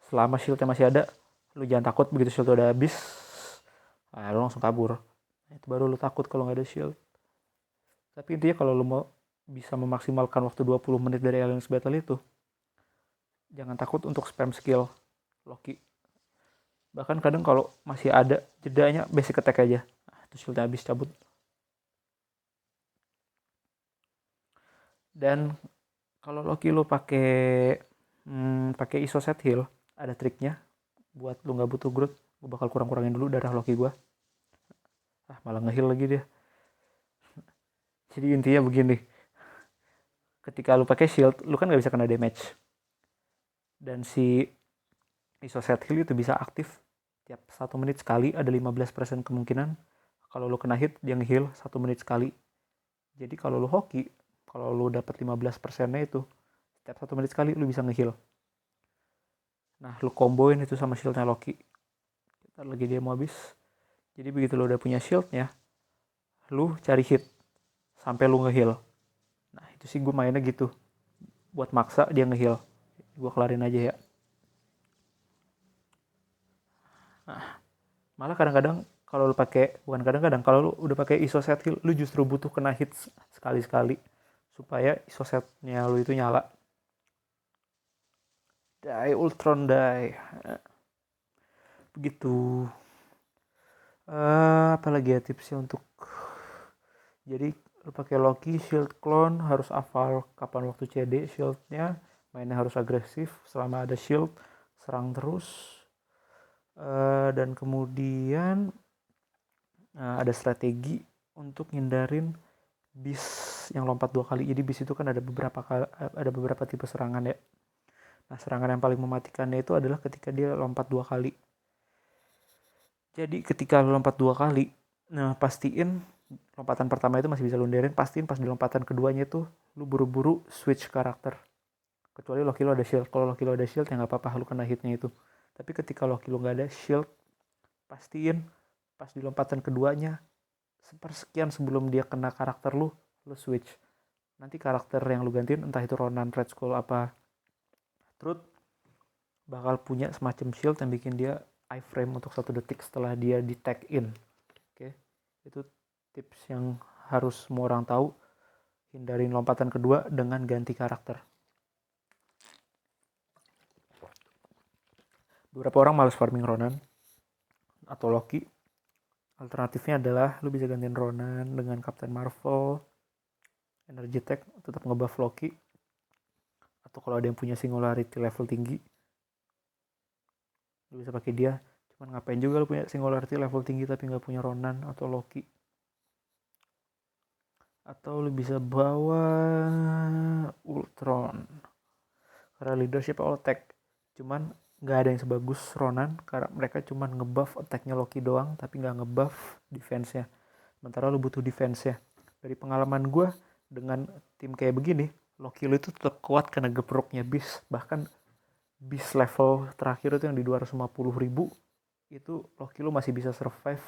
Selama shieldnya masih ada, lu jangan takut begitu shield udah habis, nah, lu langsung kabur. Itu baru lu takut kalau nggak ada shield. Tapi intinya kalau lu mau bisa memaksimalkan waktu 20 menit dari Aliens Battle itu, jangan takut untuk spam skill Loki. Bahkan kadang kalau masih ada jedanya, basic attack aja. Nah, itu shieldnya habis, cabut. Dan kalau Loki lu pakai iso set heal, ada triknya buat lu nggak butuh Groot. Gue bakal kurang-kurangin dulu darah Loki gue. Malah nge-heal lagi dia. Jadi intinya begini, ketika lu pakai shield, lu kan nggak bisa kena damage. Dan si iso set heal itu bisa aktif tiap 1 menit sekali, ada 15% kemungkinan kalau lu kena hit dia nge-heal 1 menit sekali. Jadi kalau lu hoki, kalau lu dapat 15%-nya itu setiap 1 menit sekali lu bisa nge-heal. Nah, lu komboin itu sama shieldnya Loki. Kita lagi dia mau habis. Jadi begitu lu udah punya shieldnya, lu cari hit sampai lu nge-heal. Nah, itu sih gue mainnya gitu. Buat maksa dia nge-heal. Gue kelarin aja ya. Nah, malah kadang-kadang kalau lu pakai, bukan kadang-kadang, kalau lu udah pakai iso set heal, lu justru butuh kena hit sekali-sekali supaya iso setnya lu itu nyala. Die Ultron die. Begitu. Apalagi ya tipsnya untuk, jadi lu pakai Loki, shield clone, harus hafal kapan waktu CD shieldnya, mainnya harus agresif, selama ada shield serang terus. Dan kemudian ada strategi untuk ngindarin beast yang lompat 2 kali. Jadi beast itu kan ada beberapa tipe serangan ya. Nah, serangan yang paling mematikannya itu adalah ketika dia lompat 2 kali. Jadi ketika lu lompat 2 kali, nah pastiin lompatan pertama itu masih bisa lu hindarin, pastiin pas di lompatan keduanya itu lu buru-buru switch karakter. Kecuali Loki lo ada shield. Kalau Loki lo ada shield ya nggak apa-apa lu kena hitnya itu. Tapi ketika Loki lo nggak ada shield, pastiin pas di lompatan keduanya sepersekian sebelum dia kena karakter lu switch. Nanti karakter yang lu gantiin, entah itu Ronan, Red Skull, apa Truth, bakal punya semacam shield yang bikin dia iframe untuk 1 detik setelah dia di tag in. Oke, itu tips yang harus semua orang tahu. Hindarin lompatan kedua dengan ganti karakter. Beberapa orang males farming Ronan atau Loki. Alternatifnya adalah lu bisa gantiin Ronan dengan Captain Marvel, Energy Tech, tetap ngebuff Loki. Atau kalau ada yang punya singularity level tinggi, lu bisa pakai dia. Cuman ngapain juga lu punya singularity level tinggi tapi nggak punya Ronan atau Loki. Atau lu bisa bawa Ultron karena leadership all attack. Cuman nggak ada yang sebagus Ronan karena mereka cuman ngebuff attack-nya Loki doang tapi nggak ngebuff defense-nya. Sementara lu butuh defense-nya. Dari pengalaman gue dengan tim kayak begini, Loki lu itu tetap kuat karena geproknya Beast. Bahkan Beast level terakhir itu yang di 250.000 itu Loki lu masih bisa survive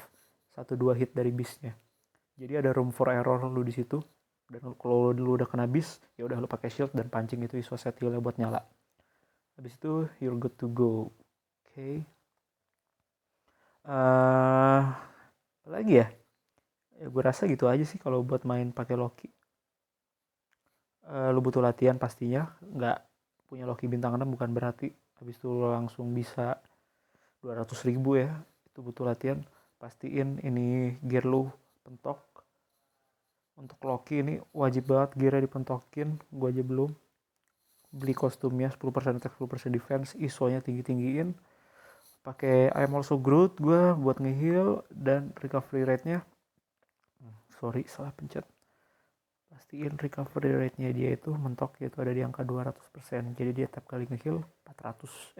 1-2 hit dari Beast-nya. Jadi ada room for error lu di situ. Dan kalau lu udah kena Beast, ya udah lu pakai shield dan pancing itu iso set heal-nya buat nyala. Habis itu you're good to go. Oke. Apa lagi ya? Ya gue rasa gitu aja sih kalau buat main pakai Loki. Lu butuh latihan pastinya. Nggak punya Loki bintang 6 bukan berarti habis itu lu langsung bisa 200.000 ya. Itu butuh latihan. Pastiin ini gear lu pentok. Untuk Loki ini wajib banget gearnya dipentokin. Gue aja belum. Beli kostumnya 10% attack 10% defense, ISO-nya tinggi-tinggiin. Pakai I'm also Groot gue buat nge-heal dan recovery rate-nya. Sorry, salah pencet. Pastiin recovery rate-nya dia itu mentok yaitu ada di angka 200%. Jadi dia tiap kali nge-heal 40%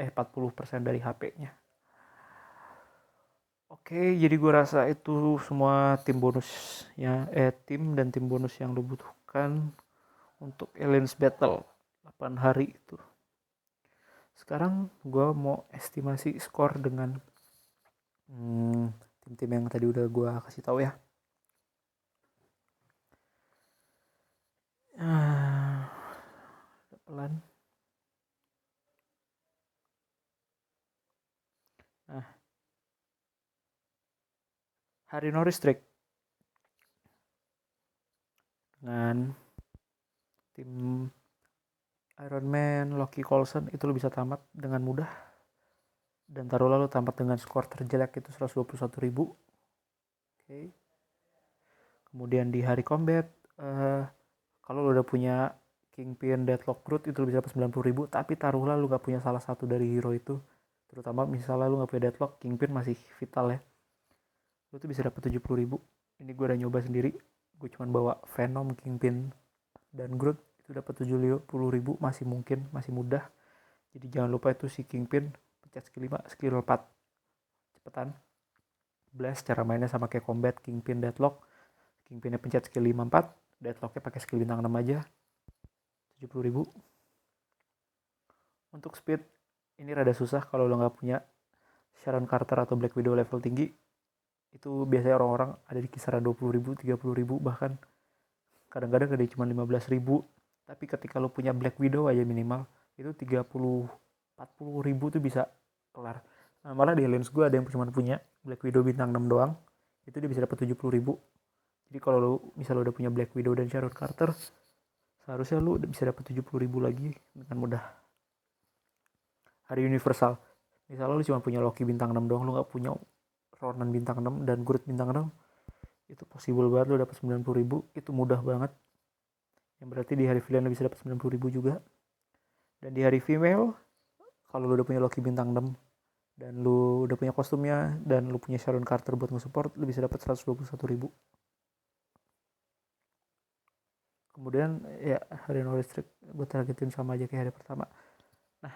dari HP-nya. Oke, jadi gue rasa itu semua tim dan tim bonus yang lo butuhkan untuk Aliens Battle 8 hari itu. Sekarang gue mau estimasi skor dengan tim-tim yang tadi udah gue kasih tahu ya. Pelan. Nah, hari no restrict dengan tim Iron Man, Loki Coulson itu lo bisa tamat dengan mudah. Dan taruhlah lo tamat dengan skor terjelek itu 121.000. Oke. Kemudian di hari combat, kalau lo udah punya Kingpin, Deathlock, Groot itu lo bisa dapat 90.000. Tapi taruhlah lo gak punya salah satu dari hero itu. Terutama misalnya lo gak punya Deathlock, Kingpin masih vital ya. Lo tuh bisa dapat 70.000. Ini gue udah nyoba sendiri. Gue cuma bawa Venom, Kingpin, dan Groot. Itu dapat 70.000 masih mungkin, masih mudah. Jadi jangan lupa itu si Kingpin pencet skill 5, skill 4 cepetan. Blast cara mainnya sama kayak combat Kingpin Deathlock. Kingpinnya pencet skill 5 4, Deathlocknya pakai skill bintang 6 aja. 70.000. Untuk speed ini rada susah kalau lo nggak punya Sharon Carter atau Black Widow level tinggi. Itu biasanya orang-orang ada di kisaran 20.000, 30.000 bahkan kadang-kadang ada cuma 15.000. Tapi ketika lo punya Black Widow aja minimal itu 30-40 ribu tuh bisa kelar. Nah, malah di Aliens gue ada yang cuma punya Black Widow bintang 6 doang, itu dia bisa dapat 70 ribu. Jadi kalau lo misalnya lo udah punya Black Widow dan Sharon Carter, seharusnya lo bisa dapat 70 ribu lagi dengan mudah. Hari universal, misalnya lo cuma punya Loki bintang 6 doang, lo gak punya Ronan bintang 6 dan Groot bintang 6, itu possible banget lo dapat 90 ribu. Itu mudah banget, yang berarti di hari villain lo bisa dapat 90 ribu juga. Dan di hari female, kalau lo udah punya Loki bintang 6 dan lu udah punya kostumnya dan lu punya Sharon Carter buat nge-support, lu bisa dapat 121 ribu. Kemudian ya hari no restrict gue targetin sama aja kayak hari pertama. Nah,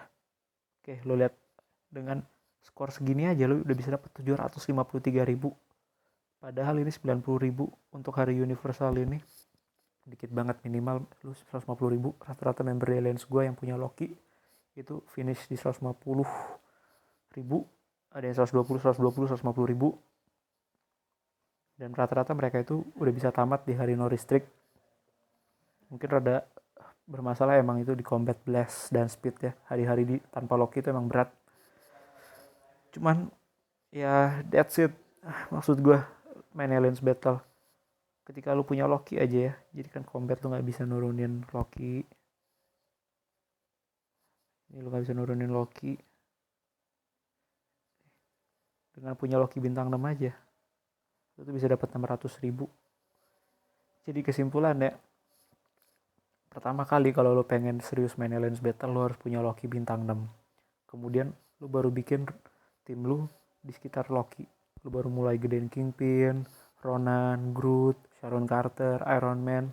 oke, lo lihat dengan skor segini aja lu udah bisa dapat 753 ribu. Padahal ini 90 ribu untuk hari universal ini. Dikit banget, minimal lu 150 ribu. Rata-rata member Alliance gue yang punya Loki itu finish di 150 ribu. Ada yang 120, 150 ribu. Dan rata-rata mereka itu udah bisa tamat di hari no restrict. Mungkin rada bermasalah emang itu di combat blast dan speed ya. Hari-hari tanpa Loki itu emang berat. Cuman ya that's it. Maksud gue main Aliens Battle, ketika lu punya Loki aja ya, jadi kan combat lu gak bisa nurunin Loki. Ini lu gak bisa nurunin Loki dengan punya Loki bintang 6 aja, lu tuh bisa dapat 600 ribu. Jadi kesimpulan ya, pertama kali kalau lo pengen serius main Aliens Battle, lo harus punya Loki bintang 6. Kemudian lo baru bikin tim lo di sekitar Loki. Lo baru mulai gedein Kingpin, Ronan, Groot, Sharon Carter, Iron Man.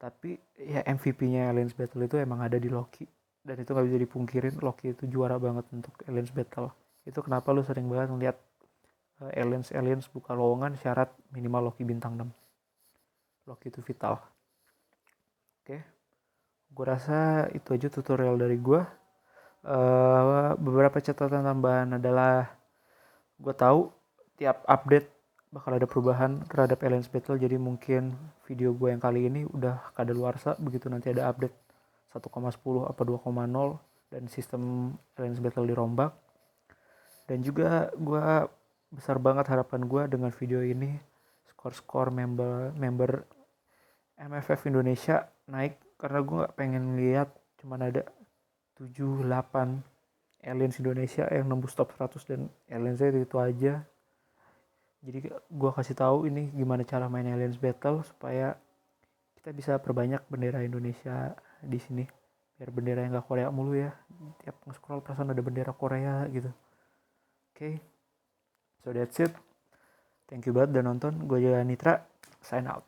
Tapi ya MVP-nya Aliens Battle itu emang ada di Loki. Dan itu gak bisa dipungkirin, Loki itu juara banget untuk Aliens Battle. Itu kenapa lu sering banget ngeliat aliens buka lowongan syarat minimal Loki bintang 6. Loki itu vital. Oke, gue rasa itu aja tutorial dari gue. Beberapa catatan tambahan adalah gue tahu tiap update bakal ada perubahan terhadap Aliens Battle, jadi mungkin video gue yang kali ini udah kadaluarsa begitu nanti ada update 1,10 apa 2,0 dan sistem Aliens Battle dirombak. Dan juga gue besar banget harapan gue dengan video ini skor member MFF Indonesia naik, karena gue gak pengen lihat cuman ada 7-8 aliens Indonesia yang nembus top 100 dan aliensnya itu aja. Jadi gue kasih tahu ini gimana cara main Aliens Battle supaya kita bisa perbanyak bendera Indonesia di sini, biar bendera yang gak Korea mulu ya. Tiap nge-scroll perasaan ada bendera Korea gitu. Oke, so that's it. Thank you banget udah nonton. Gue Jaya Nitra, sign out.